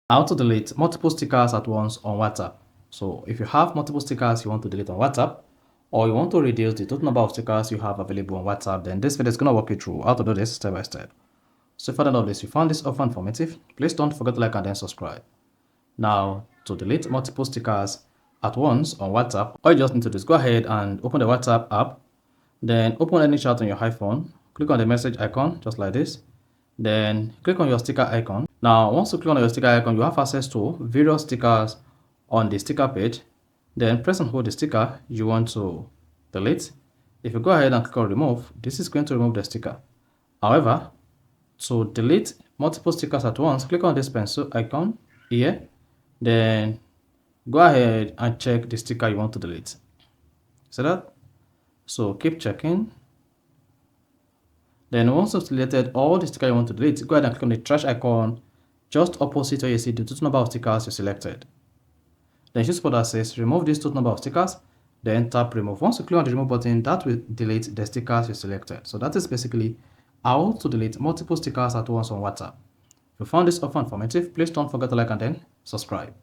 How to delete multiple stickers at once on WhatsApp. So if you have multiple stickers you want to delete on WhatsApp, or you want to reduce the total number of stickers you have available on WhatsApp, then this video is going to walk you through how to do this step by step. So if you don't know this, you found this often informative, please don't forget to like and then subscribe. Now, to delete multiple stickers at once on WhatsApp, all you just need to do is go ahead and open the WhatsApp app, then open any chat on your iPhone, click on the message icon just like this, then click on your sticker icon. Now, once you click on your sticker icon, you have access to various stickers on the sticker page. Then press and hold the sticker you want to delete. If you go ahead and click on remove, this is going to remove the sticker. However, to delete multiple stickers at once, click on this pencil icon here. Then go ahead and check the sticker you want to delete. See that? So keep checking. Then once you've deleted all the stickers you want to delete, go ahead and click on the trash icon just opposite where you see the total number of stickers you selected. Then choose spot that says remove this total number of stickers, then tap remove. Once you click on the remove button, that will delete the stickers you selected. So that is basically how to delete multiple stickers at once on WhatsApp. If you found this offer informative, please don't forget to like and then subscribe.